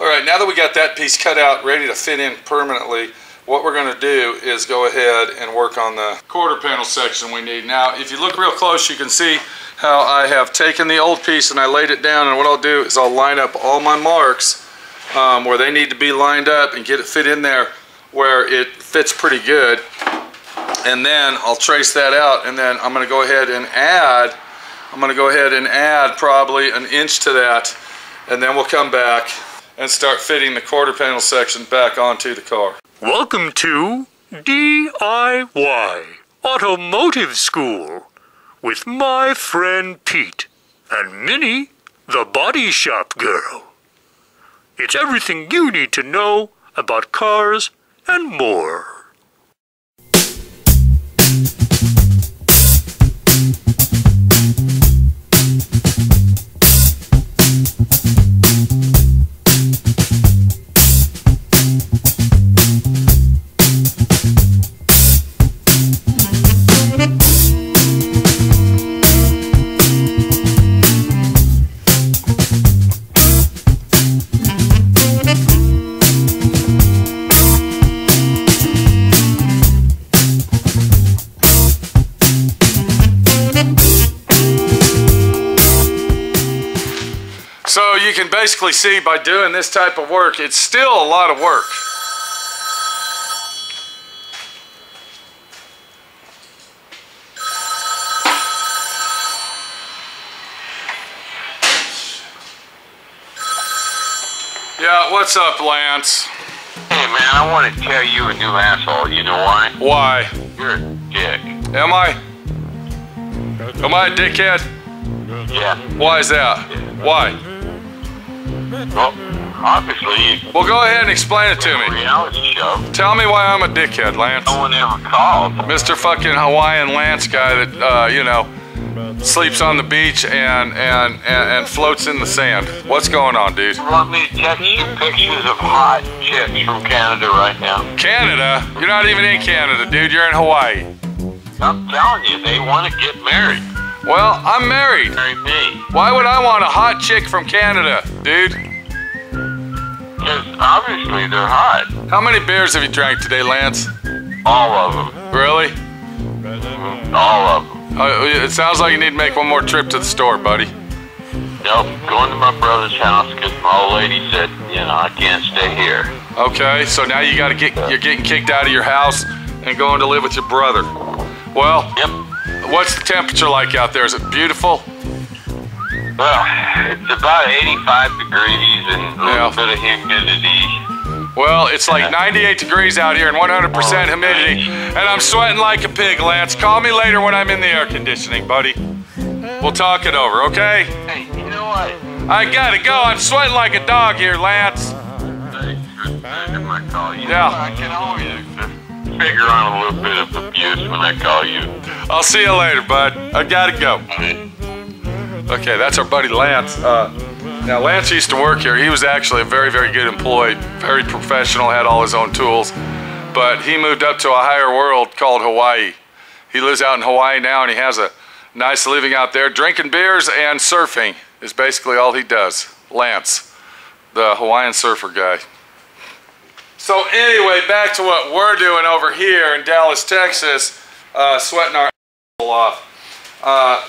Alright, now that we got that piece cut out, ready to fit in permanently, what we're going to do is go ahead and work on the quarter panel section we need. Now, if you look real close, you can see how I have taken the old piece and I laid it down, and what I'll do is I'll line up all my marks where they need to be lined up and get it fit in there where it fits pretty good. And then I'll trace that out, and then I'm going to go ahead and add, probably an inch to that, and then we'll come back and start fitting the quarter panel section back onto the car. Welcome to D.I.Y. Automotive School with my friend Pete and Minnie, the body shop girl. It's everything you need to know about cars and more. So you can basically see by doing this type of work, it's still a lot of work. Yeah, what's up, Lance? Hey man, I want to tell you a new asshole. You know why? Why? You're a dick. Am I? Am I a dickhead? Yeah. Why is that? Why? Well, obviously. Well, go ahead and explain it to me. Reality show. Tell me why I'm a dickhead, Lance. No one ever called. Mr. fucking Hawaiian Lance guy that, you know, sleeps on the beach and floats in the sand. What's going on, dude? You want me to text you pictures of hot chicks from Canada right now? Canada? You're not even in Canada, dude. You're in Hawaii. I'm telling you, they want to get married. Well, I'm married. Marry me. Why would I want a hot chick from Canada, dude? Because obviously they're hot. How many beers have you drank today, Lance? All of them. Really? All of them. It sounds like you need to make one more trip to the store, buddy. Nope, going to my brother's house because my old lady said, you know, I can't stay here. Okay, so now you're getting kicked out of your house and going to live with your brother. Well, Yep. What's the temperature like out there? Is it beautiful? Well, it's about 85 degrees and a little bit of humidity. Well, it's like 98 degrees out here and 100% humidity, and I'm sweating like a pig, Lance. Call me later when I'm in the air conditioning, buddy. We'll talk it over, okay? Hey, you know what? I gotta go. I'm sweating like a dog here, Lance. Hey, I might call you. Yeah. I can always figure on a little bit of abuse when I call you. I'll see you later, bud. I gotta go. Okay, that's our buddy Lance. Now, Lance used to work here. He was actually a very, very good employee, very professional, had all his own tools. But he moved up to a higher world called Hawaii. He lives out in Hawaii now, and he has a nice living out there. Drinking beers and surfing is basically all he does. Lance, the Hawaiian surfer guy. So anyway, back to what we're doing over here in Dallas, Texas, sweating our off.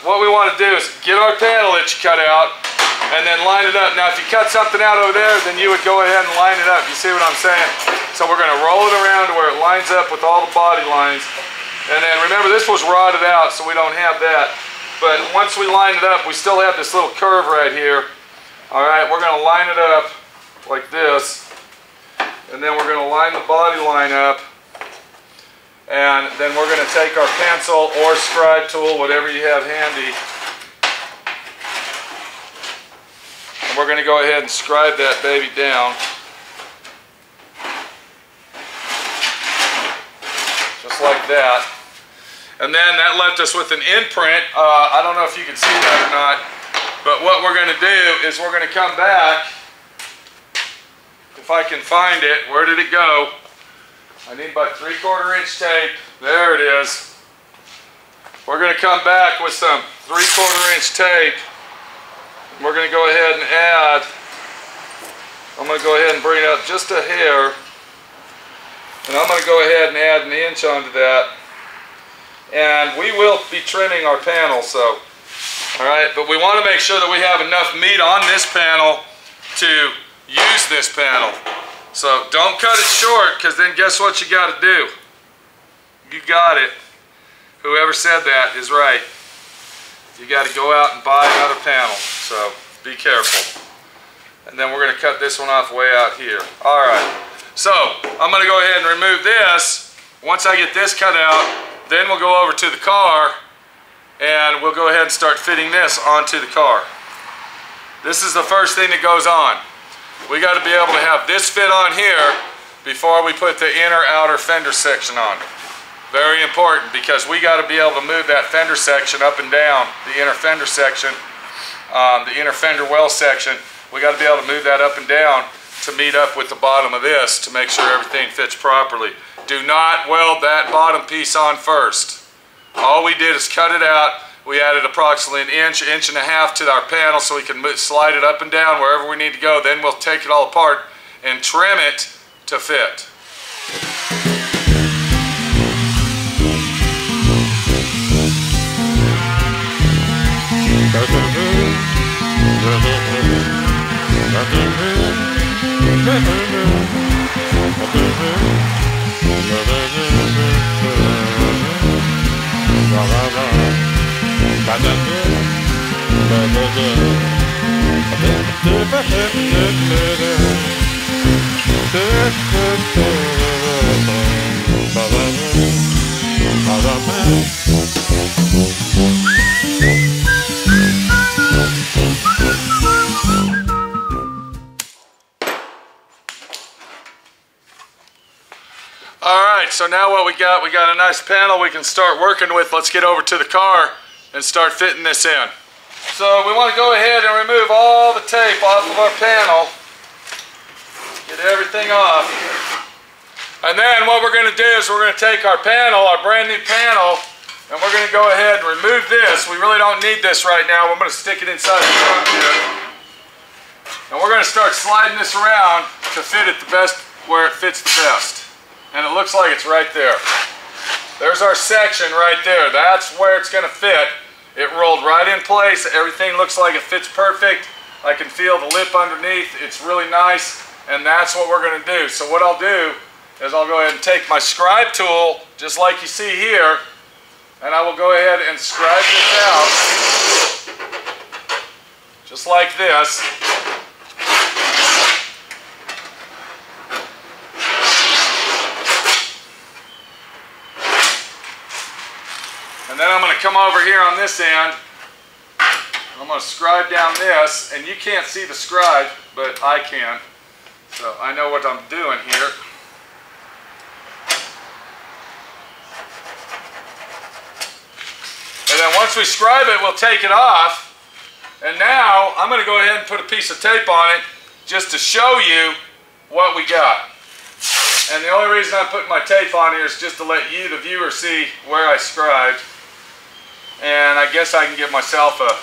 What we want to do is get our panel that you cut out and then line it up. Now if you cut something out over there, then you would go ahead and line it up. You see what I'm saying? So we're going to roll it around to where it lines up with all the body lines. And then remember, this was rotted out, so we don't have that. But once we line it up, we still have this little curve right here. All right, we're going to line it up like this. And then we're going to line the body line up. And then we're going to take our pencil or scribe tool, whatever you have handy. And we're going to go ahead and scribe that baby down. Just like that. And then that left us with an imprint. I don't know if you can see that or not. But what we're going to do is we're going to come back. If I can find it, where did it go? I need about 3/4 inch tape. There it is. We're going to come back with some 3/4 inch tape. We're going to go ahead and add I'm going to go ahead and bring it up just a hair. And I'm going to go ahead and add an inch onto that. And we will be trimming our panel, so, alright, but we want to make sure that we have enough meat on this panel to use this panel. So don't cut it short, because then guess what you got to do? You got it. Whoever said that is right. You got to go out and buy another panel, so be careful. And then we're going to cut this one off way out here. Alright. So, I'm going to go ahead and remove this. Once I get this cut out, then we'll go over to the car and we'll go ahead and start fitting this onto the car. This is the first thing that goes on. We got to be able to have this fit on here before we put the inner outer fender section on. Very important, because we got to be able to move that fender section up and down, the inner fender section, the inner fender well section. We got to be able to move that up and down to meet up with the bottom of this to make sure everything fits properly. Do not weld that bottom piece on first. All we did is cut it out. We added approximately an inch, inch and a half to our panel so we can slide it up and down wherever we need to go. Then we'll take it all apart and trim it to fit. Alright, so now what we got a nice panel we can start working with. Let's get over to the car and start fitting this in. So we want to go ahead and remove all the tape off of our panel. Get everything off. And then what we're going to do is we're going to take our panel, our brand new panel, and we're going to go ahead and remove this. We really don't need this right now. We're going to stick it inside the trunk here. And we're going to start sliding this around to fit it the best, where it fits the best. And it looks like it's right there. There's our section right there. That's where it's going to fit. It rolled right in place. Everything looks like it fits perfect. I can feel the lip underneath. It's really nice. And that's what we're going to do. So what I'll do is I'll go ahead and take my scribe tool, just like you see here, and I will go ahead and scribe this out, just like this. And then I'm going to come over here on this end. I'm going to scribe down this, and you can't see the scribe, but I can. So I know what I'm doing here. And then once we scribe it, we'll take it off. And now I'm going to go ahead and put a piece of tape on it just to show you what we got. And the only reason I'm putting my tape on here is just to let you, the viewer, see where I scribed. And I guess I can give myself a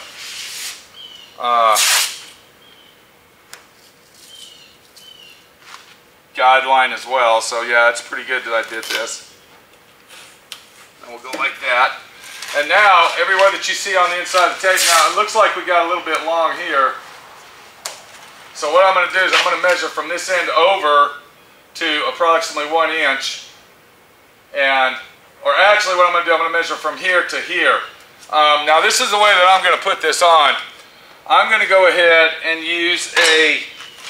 guideline as well. So yeah, it's pretty good that I did this. And we'll go like that. And now, everywhere that you see on the inside of the tape, now it looks like we got a little bit long here. So what I'm going to do is I'm going to measure from this end over to approximately 1 inch. Or actually what I'm going to do, I'm going to measure from here to here. Now this is the way that I'm going to put this on. I'm going to go ahead and use a,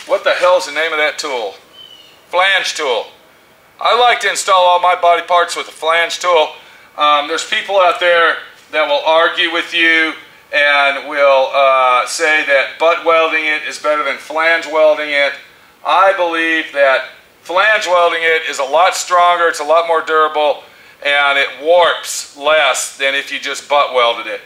what the hell is the name of that tool? Flange tool. I like to install all my body parts with a flange tool. There's people out there that will argue with you and will say that butt welding it is better than flange welding it. I believe that flange welding it is a lot stronger, it's a lot more durable, and it warps less than if you just butt welded it.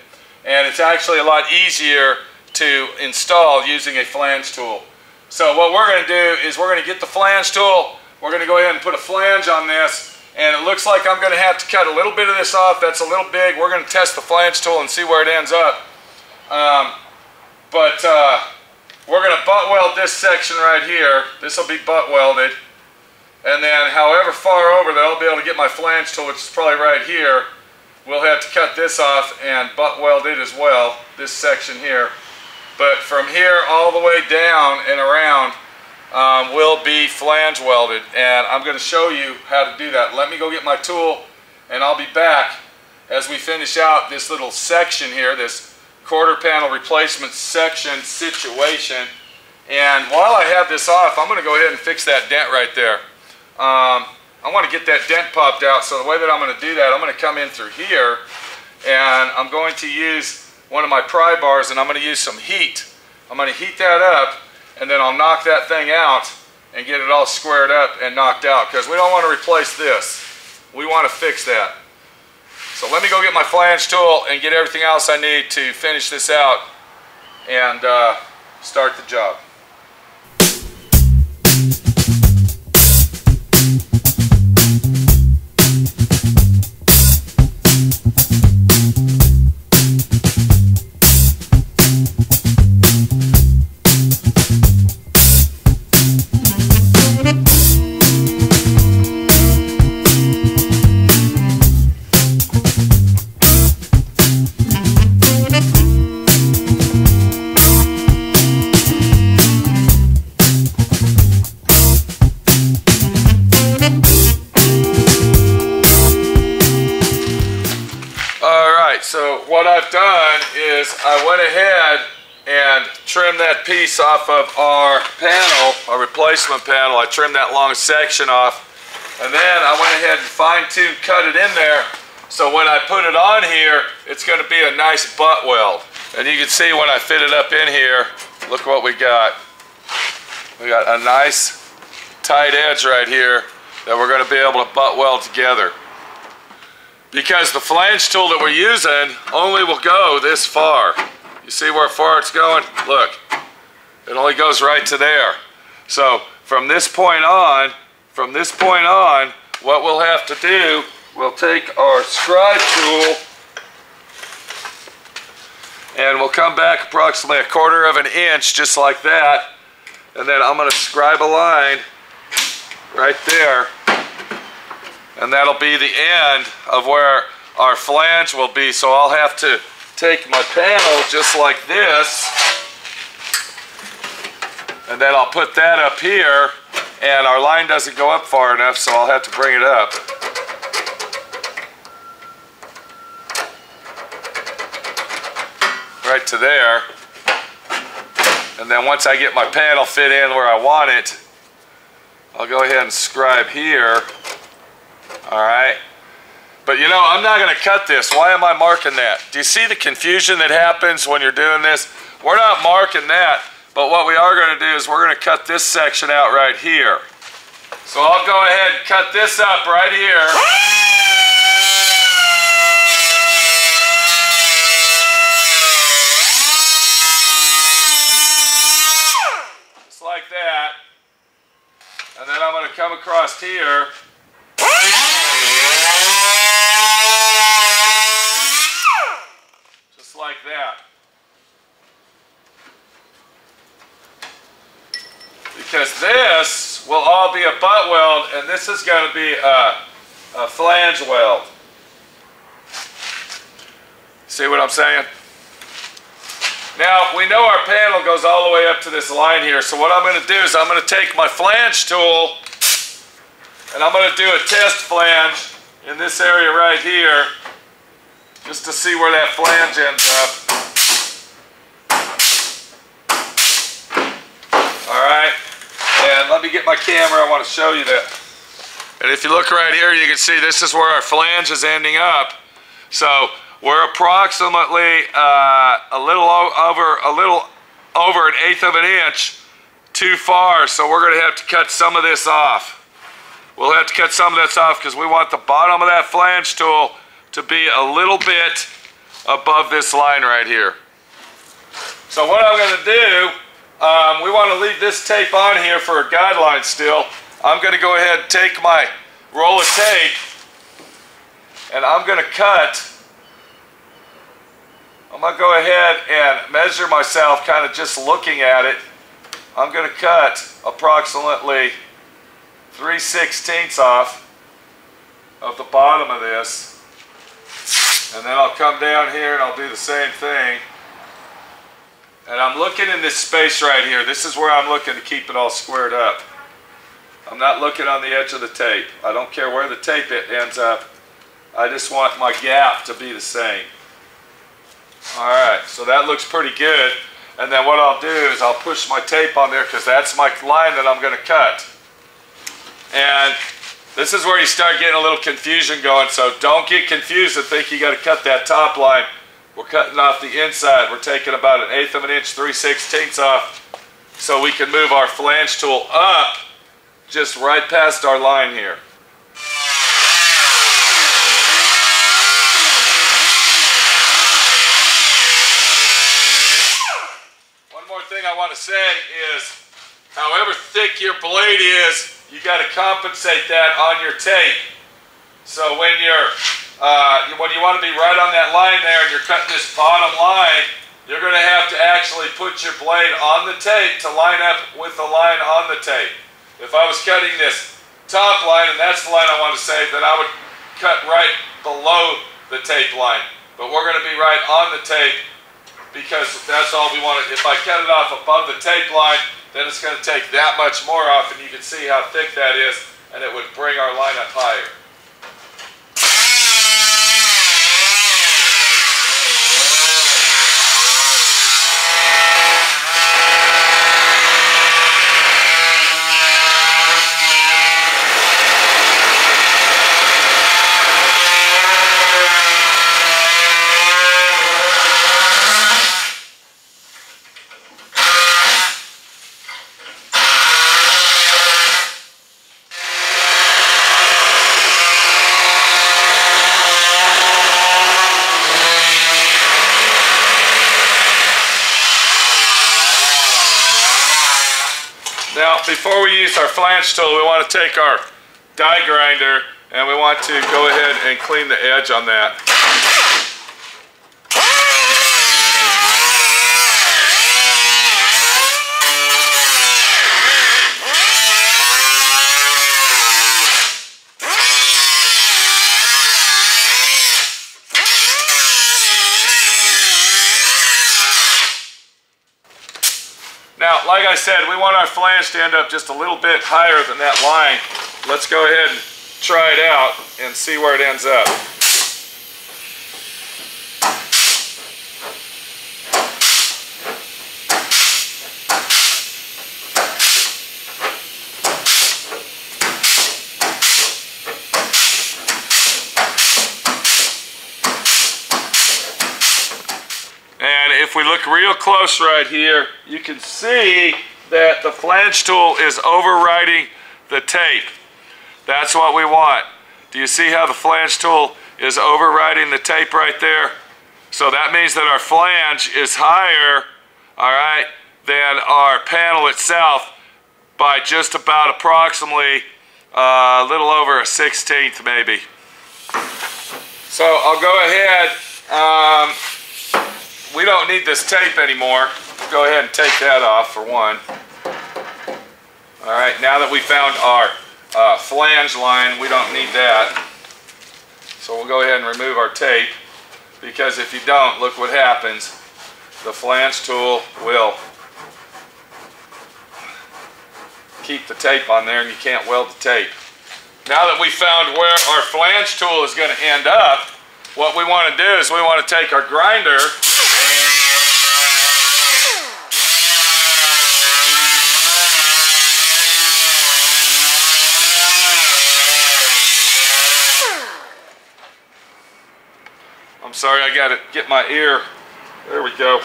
And it's actually a lot easier to install using a flange tool. So what we're going to do is we're going to get the flange tool, we're going to go ahead and put a flange on this, and it looks like I'm going to have to cut a little bit of this off. That's a little big. We're going to test the flange tool and see where it ends up. we're going to butt weld this section right here. This will be butt welded. And then however far over that I'll be able to get my flange tool, which is probably right here, we'll have to cut this off and butt weld it as well, this section here. But from here all the way down and around will be flange welded. And I'm going to show you how to do that. Let me go get my tool and I'll be back as we finish out this little section here, this quarter panel replacement section situation. And while I have this off, I'm going to go ahead and fix that dent right there. I want to get that dent popped out, so the way that I'm going to do that, I'm going to come in through here and I'm going to use one of my pry bars and I'm going to use some heat. I'm going to heat that up and then I'll knock that thing out and get it all squared up and knocked out, because we don't want to replace this. We want to fix that. So let me go get my flange tool and get everything else I need to finish this out and start the job. So what I've done is I went ahead and trimmed that piece off of our panel, our replacement panel. I trimmed that long section off, and then I went ahead and fine-tuned cut it in there, so when I put it on here, it's going to be a nice butt weld. And you can see when I fit it up in here, look what we got. We got a nice tight edge right here that we're going to be able to butt weld together. Because the flange tool that we're using only will go this far. You see where far it's going? Look, it only goes right to there. So from this point on, what we'll have to do, we'll take our scribe tool and we'll come back approximately 1/4 of an inch, just like that. And then I'm going to scribe a line right there. And that'll be the end of where our flange will be. So I'll have to take my panel just like this, and then I'll put that up here, and our line doesn't go up far enough, so I'll have to bring it up. Right to there. And then once I get my panel fit in where I want it, I'll go ahead and scribe here. Alright, but you know, I'm not going to cut this. Why am I marking that? Do you see the confusion that happens when you're doing this? We're not marking that, but what we are going to do is we're going to cut this section out right here. So I'll go ahead and cut this up right here. Just like that. And then I'm going to come across here. Just like that. Because this will all be a butt weld, and this is going to be a flange weld. See what I'm saying? Now, we know our panel goes all the way up to this line here, so what I'm going to do is I'm going to take my flange tool and I'm going to do a test flange in this area right here, just to see where that flange ends up. Alright, and let me get my camera, I want to show you that. And if you look right here, you can see this is where our flange is ending up. So we're approximately a little over 1/8 of an inch too far, so we're going to have to cut some of this off. We'll have to cut some of this off because we want the bottom of that flange tool to be a little bit above this line right here. So what I'm going to do, we want to leave this tape on here for a guideline still. I'm going to go ahead and take my roll of tape and I'm going to cut. I'm going to go ahead and measure myself, kind of just looking at it. I'm going to cut approximately 3/16 off of the bottom of this, and then I'll come down here and I'll do the same thing. And I'm looking in this space right here. This is where I'm looking to keep it all squared up. I'm not looking on the edge of the tape. I don't care where the tape ends up. I just want my gap to be the same. Alright, so that looks pretty good. And then what I'll do is I'll push my tape on there because that's my line that I'm going to cut. And this is where you start getting a little confusion going, so don't get confused and think you got to cut that top line. We're cutting off the inside. We're taking about 1/8 of an inch, 3/16 off, so we can move our flange tool up just right past our line here. One more thing I want to say is, however thick your blade is, you got to compensate that on your tape. So when you want to be right on that line there and you're cutting this bottom line, you're going to have to actually put your blade on the tape to line up with the line on the tape. If I was cutting this top line, and that's the line I want to save, then I would cut right below the tape line. But we're going to be right on the tape because that's all we want. If I cut it off above the tape line, then it's going to take that much more off, and you can see how thick that is, and it would bring our line up higher. Now, before we use our flange tool, we want to take our die grinder and we want to go ahead and clean the edge on that. Now, like I said, we want our flange to end up just a little bit higher than that line. Let's go ahead and try it out and see where it ends up. If we look real close right here, you can see that the flange tool is overriding the tape. That's what we want. Do you see how the flange tool is overriding the tape right there? So that means that our flange is higher, all right, than our panel itself by just about approximately a little over 1/16 maybe. So I'll go ahead. We don't need this tape anymore. Go ahead and take that off for one. All right, now that we found our flange line, we don't need that. So we'll go ahead and remove our tape, because if you don't, look what happens. The flange tool will keep the tape on there and you can't weld the tape. Now that we found where our flange tool is going to end up, what we want to do is we want to take our grinder I'm sorry, I gotta get my ear. There we go.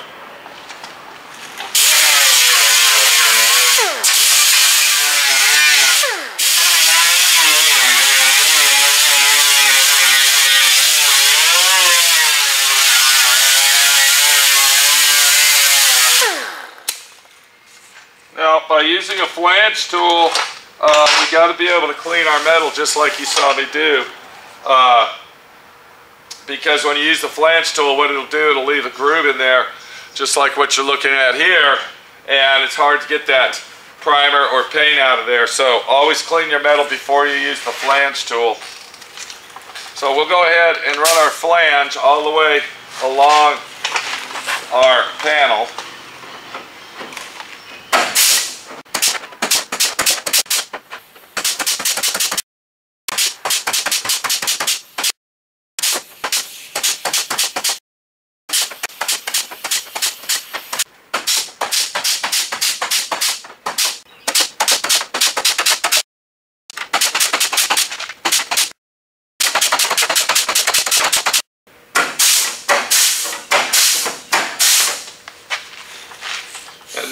Now, by using a flange tool, we got to be able to clean our metal just like you saw me do. Because when you use the flange tool, what it'll do, it'll leave a groove in there, just like what you're looking at here. and it's hard to get that primer or paint out of there. So always clean your metal before you use the flange tool. So we'll go ahead and run our flange all the way along our panel.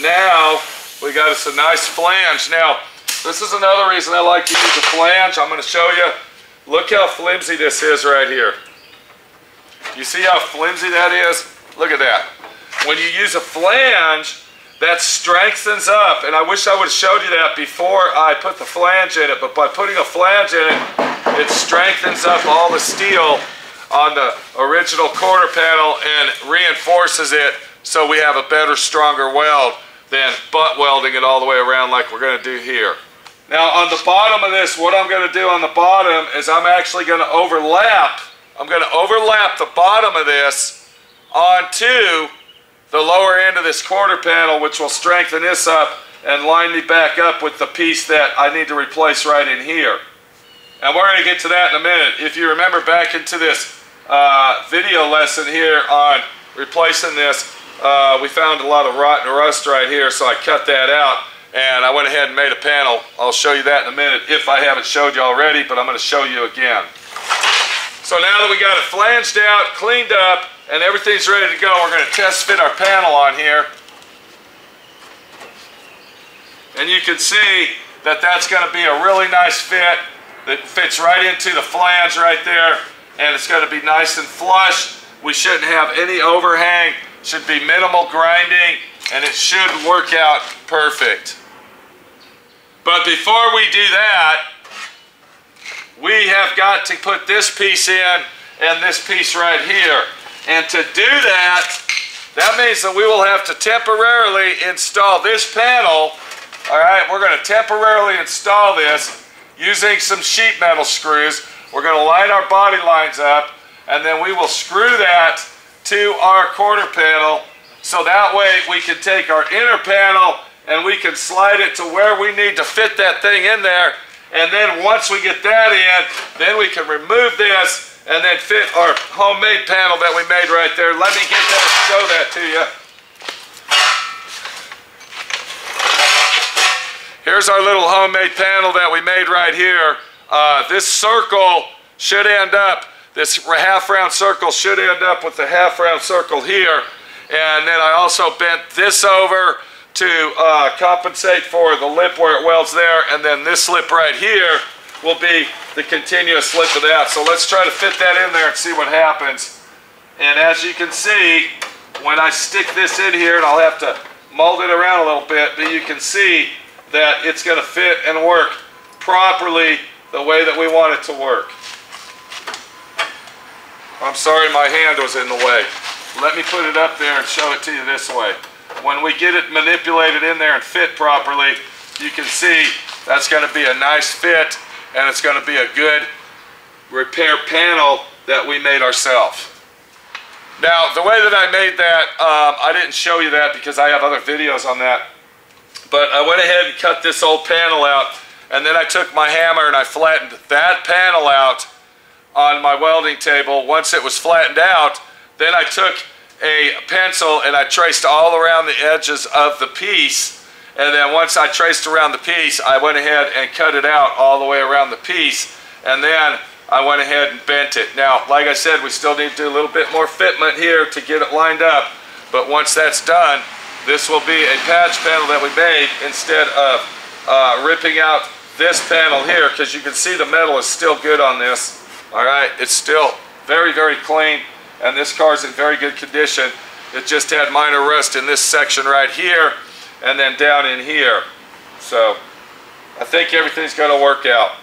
Now we got us a nice flange. Now this is another reason I like to use a flange. I'm going to show you. Look how flimsy this is right here. You see how flimsy that is? Look at that. When you use a flange, that strengthens up, and I wish I would have showed you that before I put the flange in it, but by putting a flange in it, it strengthens up all the steel on the original quarter panel and reinforces it so we have a better, stronger weld than butt welding it all the way around like we're going to do here. Now on the bottom of this, what I'm going to do on the bottom is I'm actually going to overlap. I'm going to overlap the bottom of this onto the lower end of this quarter panel, which will strengthen this up and line me back up with the piece that I need to replace right in here. And we're going to get to that in a minute. If you remember back into this video lesson here on replacing this, we found a lot of rot and rust right here, so I cut that out and I went ahead and made a panel. I'll show you that in a minute if I haven't showed you already, but I'm going to show you again. So now that we got it flanged out, cleaned up, and everything's ready to go, we're going to test fit our panel on here. And you can see that that's going to be a really nice fit that fits right into the flange right there, and it's going to be nice and flush. We shouldn't have any overhang, should be minimal grinding, and it should work out perfect. But before we do that, we have got to put this piece in and this piece right here. And to do that, that means that we will have to temporarily install this panel. All right, we're going to temporarily install this using some sheet metal screws. We're going to line our body lines up, and then we will screw that to our quarter panel, so that way we can take our inner panel and we can slide it to where we need to fit that thing in there. And then once we get that in, then we can remove this and then fit our homemade panel that we made right there. Let me get that, show that to you. Here's our little homemade panel that we made right here. This circle should end up, this half round circle should end up with the half round circle here. And then I also bent this over to compensate for the lip where it welds there, and then this lip right here will be the continuous lip of that. So let's try to fit that in there and see what happens. And as you can see, when I stick this in here, and I'll have to mold it around a little bit, but you can see that it's going to fit and work properly the way that we want it to work. I'm sorry my hand was in the way. Let me put it up there and show it to you this way. When we get it manipulated in there and fit properly, you can see that's going to be a nice fit, and it's going to be a good repair panel that we made ourselves. Now, the way that I made that, I didn't show you that because I have other videos on that, but I went ahead and cut this old panel out, and then I took my hammer and I flattened that panel out on my welding table. Once it was flattened out, then I took a pencil and I traced all around the edges of the piece, and then once I traced around the piece, I went ahead and cut it out all the way around the piece, and then I went ahead and bent it. Now, like I said, we still need to do a little bit more fitment here to get it lined up, but once that's done, this will be a patch panel that we made instead of ripping out this panel here, because you can see the metal is still good on this. All right, it's still very, very clean, and this car's in very good condition. It just had minor rust in this section right here and then down in here. So I think everything's going to work out.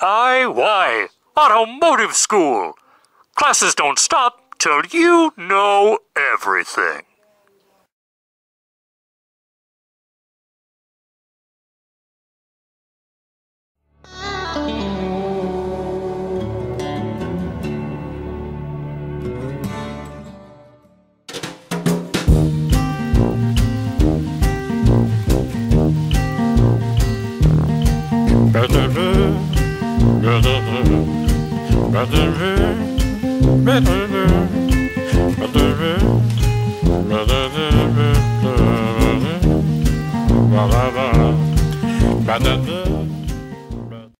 D.I.Y. Automotive School. Classes don't stop till you know everything. Ba-da-da.